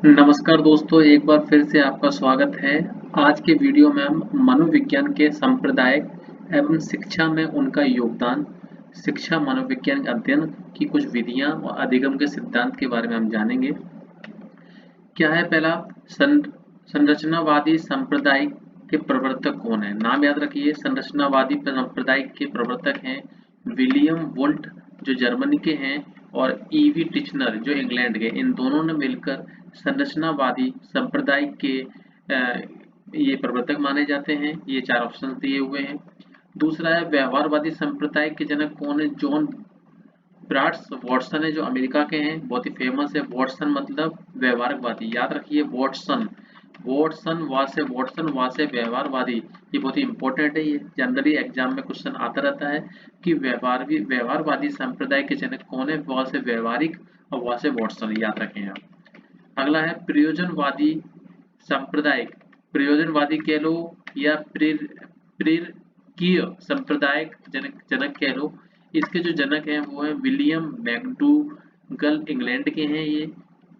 नमस्कार दोस्तों, एक बार फिर से आपका स्वागत है। आज के वीडियो में हम मनोविज्ञान के सांप्रदायिक एवं शिक्षा में उनका योगदान, शिक्षा मनोविज्ञान अध्ययन की कुछ विधियां और अधिगम के सिद्धांत के बारे में हम जानेंगे। क्या है पहला, संरचनावादी सांप्रदायिक के प्रवर्तक कौन है? नाम याद रखिए, संरचनावादी सांप्रदायिक के प्रवर्तक हैं विलियम वुंट जो जर्मनी के हैं और ईवी टिचनर जो इंग्लैंड के। इन दोनों ने मिलकर संरचनावादी संप्रदाय के ये प्रवर्तक माने जाते हैं। ये 4 ऑप्शन दिए हुए हैं। दूसरा है व्यवहारवादी संप्रदाय के जनक कौन है? जॉन ब्राड्स वॉटसन है जो अमेरिका के हैं, बहुत ही फेमस है। वॉटसन मतलब व्यवहारवादी, याद रखिए वॉटसन। वॉटसन वहाँ से व्यवहारवादी, ये बहुत ही इंपॉर्टेंट है। ये जनरली एग्जाम में क्वेश्चन आता रहता है कि व्यवहारवादी संप्रदाय के जनक कौन है? वहाँ से व्यवहारिक और वहाँ से वॉटसन, याद रखें आप। अगला है प्रयोजनवादी सांप्रदायिक, प्रयोजनवादी कह लो या प्रेरकीय सांप्रदायिक जनक कह लो। इसके जो जनक हैं वो हैं विलियम मैकडूगल, इंग्लैंड के हैं ये।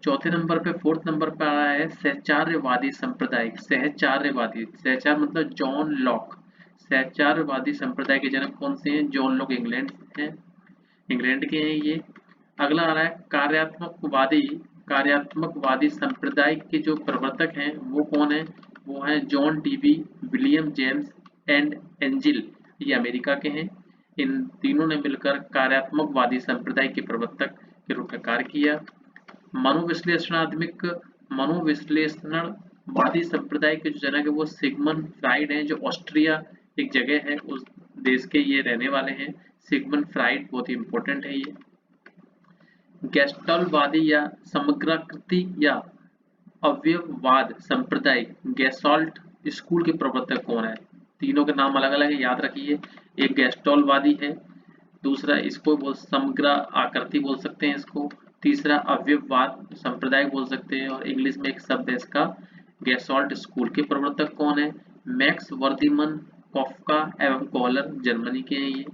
चौथे नंबर पे, फोर्थ नंबर पे आ रहा है सहचार्यवादी सांप्रदायिक। सहचार्यवादी, सहचार मतलब जॉन लॉक। सहचार्यवादी संप्रदाय के जनक कौन से हैं? जॉन लॉक, इंग्लैंड के हैं ये। अगला आ रहा है कार्यात्मकवादी संप्रदाय के जो प्रवर्तक हैं वो कौन है? वो हैं John dB, William James and angel, ये अमेरिका के हैं। इन तीनों ने मिलकर कार्यात्मकवादी संप्रदाय के प्रवर्तक के रूप में कार्य किया। मनोविश्लेषणवादी संप्रदाय के जो जनक है वो सिगमंड फ्राइड हैं जो ऑस्ट्रिया एक जगह है उस देश के ये रहने वाले हैं। सिगमंड फ्राइड बहुत ही इंपॉर्टेंट है ये। गेस्टाल्टवादी या समग्राकृति या अवयववाद संप्रदाय, गेस्टाल्ट स्कूल के प्रवर्तक कौन है? तीनों के नाम अलग अलग है, याद रखिए। एक गेस्टाल्टवादी है, दूसरा इसको समग्र आकृति बोल सकते हैं इसको, तीसरा अवयववाद संप्रदाय बोल सकते हैं, और इंग्लिश में एक शब्द है इसका गेस्टाल्ट स्कूल के प्रवर्तक कौन है? मैक्स वर्दीमन, कॉफका एवं कॉलर, जर्मनी के हैं ये।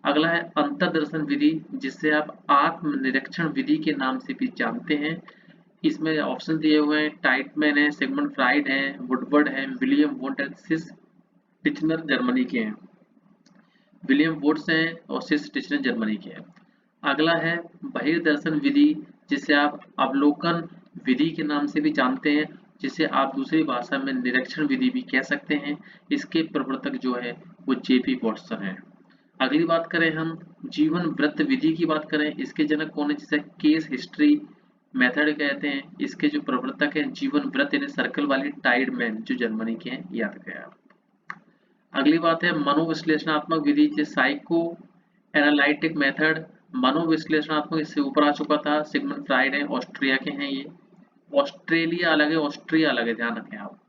अगला है अंतर्दर्शन विधि, जिसे आप आत्म निरीक्षण विधि के नाम से भी जानते हैं। इसमें ऑप्शन दिए हुए हैं, टाइटमैन है, सिगमंड फ्राइड है, वुडवर्ड है, विलियम वुंट है, सिस टिचनर जर्मनी के हैं। विलियम वुड्स हैं और सिस टिचनर जर्मनी के हैं। अगला है बहिर्दर्शन विधि, जिसे आप अवलोकन विधि के नाम से भी जानते हैं, जिसे आप दूसरी भाषा में निरीक्षण विधि भी कह सकते हैं। इसके प्रवर्तक जो है वो जेपी वॉटसन है। अगली बात करें हम जीवन वृत्त विधि की बात करें, इसके जनक कौन है? जिसे केस हिस्ट्री मेथड कहते हैं। इसके जो प्रवर्तक हैं जीवन वृत्त यानी सर्कल वाली टाइडमैन जो जर्मनी के हैं, याद रखें आप। अगली बात है मनोविश्लेषणात्मक विधि, जो साइको एनालिटिक मेथड। मनोविश्लेषणात्मक इससे ऊपर आ चुका था, सिगमंड फ्राइड है, ऑस्ट्रिया के हैं ये। ऑस्ट्रेलिया अलग है, ऑस्ट्रिया अलग है, ध्यान रखें आप।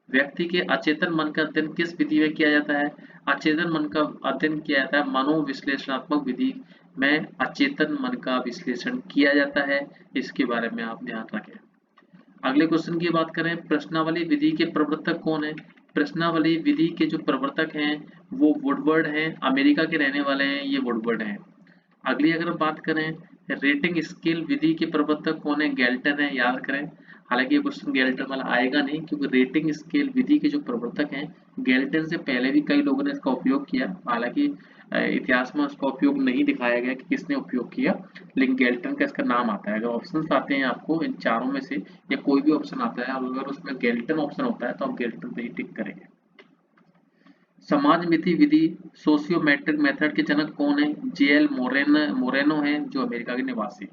व्यक्ति के अचेतन मन का अध्ययन किस विधि में किया जाता है? अचेतन मन का अध्ययन किया जाता है मनोविश्लेषणात्मक विधि में, अचेतन मन का विश्लेषण किया जाता है। इसके बारे में आप ध्यान रखें। अगले क्वेश्चन की बात करें, प्रश्नावली विधि के प्रवर्तक कौन है? प्रश्नावली विधि के जो प्रवर्तक हैं वो वुडवर्ड हैं, अमेरिका के रहने वाले हैं ये वुडवर्ड हैं। अगली अगर हम बात करें रेटिंग स्केल विधि के प्रवर्तक कौन है? गैल्टन है, याद करें। हालांकि ये क्वेश्चन गैल्टन वाला आएगा नहीं, क्योंकि रेटिंग स्केल विधि के जो प्रवर्तक हैं गैल्टन से पहले भी कई लोगों ने इसका उपयोग किया। हालांकि इतिहास में उसका उपयोग नहीं दिखाया गया कि किसने उपयोग किया, लेकिन गैल्टन का इसका नाम आता है। अगर ऑप्शन आते हैं आपको इन चारों में से या कोई भी ऑप्शन आता है, अगर उसमें गैल्टन ऑप्शन होता है तो आप गैल्टन पे ही टिक करेंगे। समाजमिति विधि सोशियोमेट्रिक मेथड के जनक कौन है? जेएल मोरेनो है जो अमेरिका के निवासी है।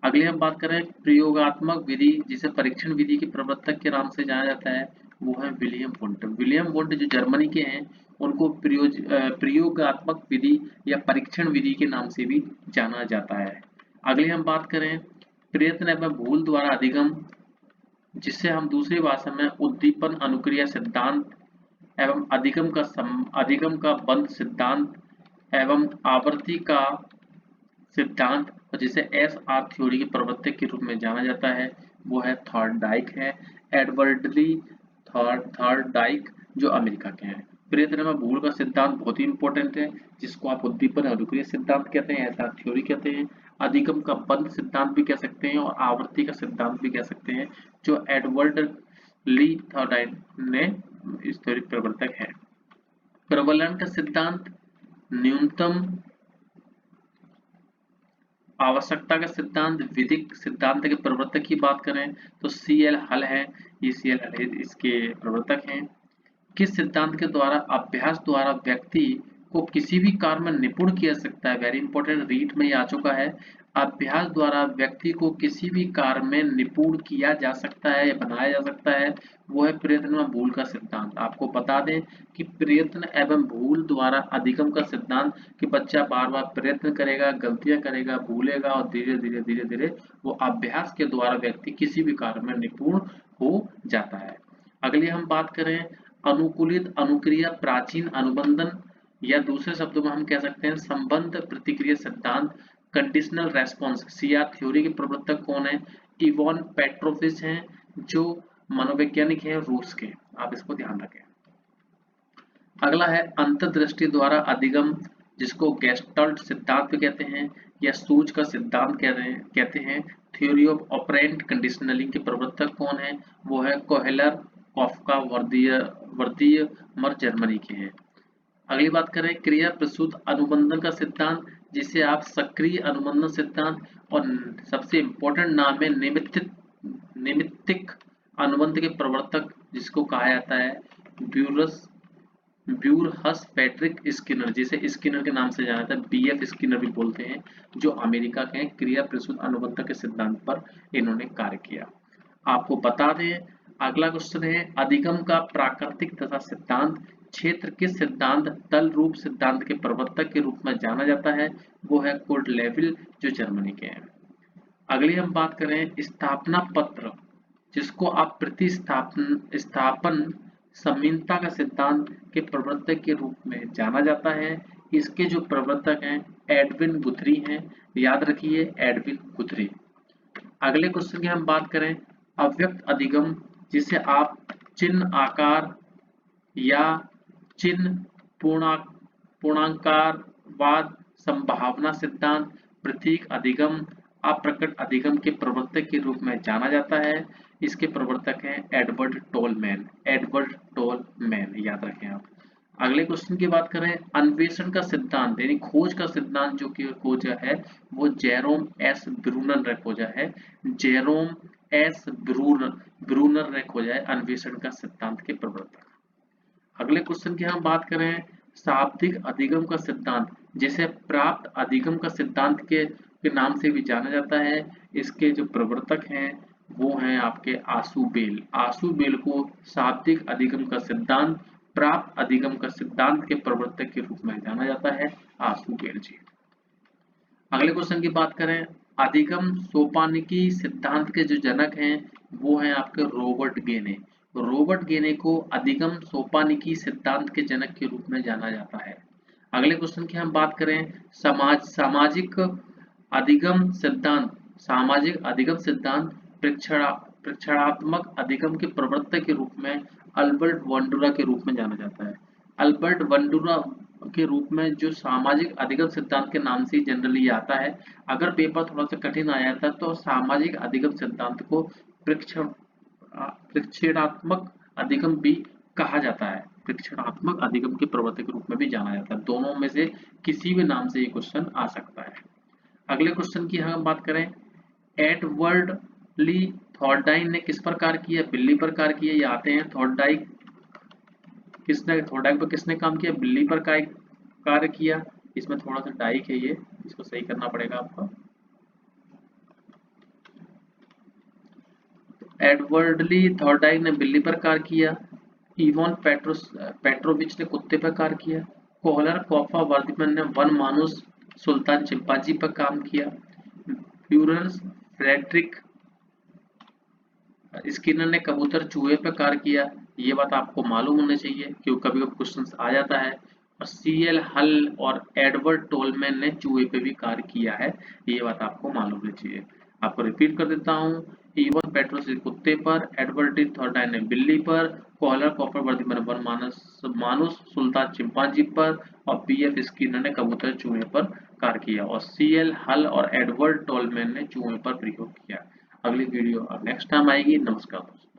अगली हम बात करें प्रयोगात्मक विधि, जिसे परीक्षण विधि के प्रवर्तक के नाम से जाना जाता है, वो है विलियम वुंट। विलियम वुंट जो जर्मनी के हैं उनको प्रयोगात्मक विधि या परीक्षण विधि के नाम से भी जाना जाता है। अगली हम बात करें प्रयत्न एवं भूल द्वारा अधिगम, जिससे हम दूसरी भाषा में उद्दीपन अनुक्रिया सिद्धांत एवं अधिगम का बंध सिद्धांत एवं आवृत्ति का सिद्धांत, और जिसे एस आर थ्योरी के प्रवर्तक के रूप में जाना जाता है, वो है थॉर्नडाइक है, एडवर्डली थॉर्नडाइक जो अमेरिका के हैं। प्रयत्न में भूल का सिद्धांत बहुत ही इंपॉर्टेंट है, जिसको आप उद्दीपन अनुक्रिया सिद्धांत कहते हैं, एस आर थ्योरी कहते हैं। अधिगम का बंध सिद्धांत भी कह सकते हैं और आवर्ती का सिद्धांत भी कह सकते हैं, जो एडवर्ड ली थॉर्डाइन ने इस थ्योरी प्रवर्तक है। प्रबलन का सिद्धांत, न्यूनतम आवश्यकता का सिद्धांत, विधिक सिद्धांत के प्रवर्तक की बात करें तो CL हल है, ये CL हल है, इसके प्रवर्तक हैं। किस सिद्धांत के द्वारा अभ्यास द्वारा व्यक्ति को किसी भी कार्य में निपुण किया जा सकता है, वेरी इंपॉर्टेंट, रीट में ही आ चुका है। अभ्यास द्वारा व्यक्ति को किसी भी कार्य में निपुण किया जा सकता है या बनाया जा सकता है, वो है प्रयत्न व भूल का सिद्धांत। आपको बता दें कि प्रयत्न एवं भूल द्वारा अधिगम का सिद्धांत, कि बच्चा बार बार प्रयत्न करेगा, गलतियां करेगा, भूलेगा और धीरे धीरे धीरे धीरे वो अभ्यास के द्वारा व्यक्ति किसी भी कार्य में निपुण हो जाता है। अगली हम बात करें अनुकूलित अनुक्रिया प्राचीन अनुबंधन, या दूसरे शब्दों में हम कह सकते हैं संबंध प्रतिक्रिया सिद्धांत, कंडीशनल रेस्पॉन्स। CR थ्योरी के प्रवर्तक कौन है? इवॉन पेट्रोविच हैं, जो मनोवैज्ञानिक हैं रूस के, आप इसको ध्यान रखें। अगला है अंतर्दृष्टि द्वारा अधिगम, जिसको गेस्टल्ट सिद्धांत भी कहते हैं या सूझ का सिद्धांत कहते हैं। थ्योरी ऑफ ऑपरेंट कंडीशनलिंग के प्रवर्तक कौन है? वो है कोहेलर, कॉफका, वर्दीय मर जर्मनी के हैं। अगली बात करें क्रिया प्रसूत अनुबंधन का सिद्धांत, जिसे आप सक्रिय अनुबंधन सिद्धांत, और सबसे इंपॉर्टेंट नाम है निमित्तिक अनुबंध के प्रवर्तक, जिसको कहा जाता है ब्यूरहस पैट्रिक स्किनर, जिसे स्किनर के नाम से जाना जाता है, BF स्किनर भी बोलते हैं, जो अमेरिका के हैं। क्रिया प्रसूत अनुबंध के सिद्धांत पर इन्होंने कार्य किया। आपको बता दें अगला क्वेश्चन है अधिगम का प्राकृतिक तथा सिद्धांत क्षेत्र किस सिद्धांत तल रूप सिद्धांत के प्रवर्तक के रूप में जाना जाता है? वो है कुर्ट लेविल, जो जर्मनी के हैं। अगली हम बात करें स्थापना पत्र, जिसको आप प्रतिस्थापन समानता का सिद्धांत के प्रवर्तक के रूप में जाना जाता है। इसके जो प्रवर्तक हैं एडविन गुथरी हैं, याद रखिए एडविन गुथरी। अगले क्वेश्चन की हम बात करें अव्यक्त अधिगम, जिसे आप चिन्ह आकार या चिन्ह पूर्णांकारवाद, संभावना सिद्धांत, प्रतीक अधिगम, अप्रकट अधिगम के प्रवर्तक के रूप में जाना जाता है। इसके प्रवर्तक हैं एडवर्ड टोलमैन, याद रखें आप। अगले क्वेश्चन की बात करें अन्वेषण का सिद्धांत यानी खोज का सिद्धांत, जो कि खोजा है वो जेरोम एस ब्रूनर ने खोजा है, जेरोम एस ब्रूनर ने खोजा है अन्वेषण का सिद्धांत के प्रवर्तक। अगले क्वेश्चन की हम बात करें शाब्दिक अधिगम का सिद्धांत, जिसे प्राप्त अधिगम का सिद्धांत के नाम से भी जाना जाता है। इसके जो प्रवर्तक हैं वो हैं आपके आशुबेल को शाब्दिक अधिगम का सिद्धांत, प्राप्त अधिगम का सिद्धांत के प्रवर्तक के रूप में जाना जाता है आशुबेल जी। अगले क्वेश्चन की बात करें अधिगम सोपानिकी सिद्धांत के जो जनक हैं वो हैं आपके रॉबर्ट गेने को अधिगम सोपानिकी सिद्धांत के जनक के रूप में जाना जाता है। अगले क्वेश्चन की हम बात करें सामाजिक अधिगम सिद्धांत प्रेक्षणात्मक अधिगम के प्रवर्तक के रूप में अल्बर्ट बंडुरा के रूप में जाना जाता है। अल्बर्ट बंडुरा के रूप में जो सामाजिक अधिगम सिद्धांत के नाम से जनरली आता है। अगर पेपर थोड़ा सा कठिन आया था तो सामाजिक अधिगम सिद्धांत को प्रेक्षणात्मक अधिगम भी कहा जाता है, प्रेक्षणात्मक अधिगम के प्रवर्तक के रूप में भी जाना जाता है। दोनों में से किसी भी नाम से ये क्वेश्चन आ सकता है। अगले क्वेश्चन की हम बात करें एडवर्ड ली थॉर्डाइन ने किस पर कार्य किया? बिल्ली पर कार्य किया। ये आते हैं थॉर्डाइक पर किसने काम किया? बिल्ली पर कार्य किया। इसमें थोड़ा सा डाइक है, ये इसको सही करना पड़ेगा आपको। एडवर्ड ली थॉर्डाइक ने बिल्ली पर कार्य किया। इवॉन पेट्रोविच ने कुत्ते पर कार्य किया। कोहलर कॉफा वर्धमान ने वन मानुस सुल्तान चिंपांजी पर काम किया। ब्यूरर्स फ्रेडरिक स्किनर ने कबूतर चूहे पर कार्य किया। ये बात आपको मालूम होना चाहिए क्योंकि कभी कभी क्वेश्चन आ जाता है। और CL हल और एडवर्ड टोलमैन ने चूहे पे भी कार्य किया है, ये बात आपको मालूम होनी चाहिए। आपको रिपीट कर देता हूँ, इवन पेट्रोस कुत्ते पर, एडवर्ड डी थॉर्डाइन ने बिल्ली पर, कोहलर कॉपर वर्धमान मानुस सुल्तान चिंपांजी पर और BF स्किनर ने कबूतर चूहे पर कार्य किया और सीएल हल और एडवर्ड टोलमैन ने चूहे पर प्रयोग किया। अगली वीडियो नेक्स्ट टाइम आएगी। नमस्कार दोस्तों।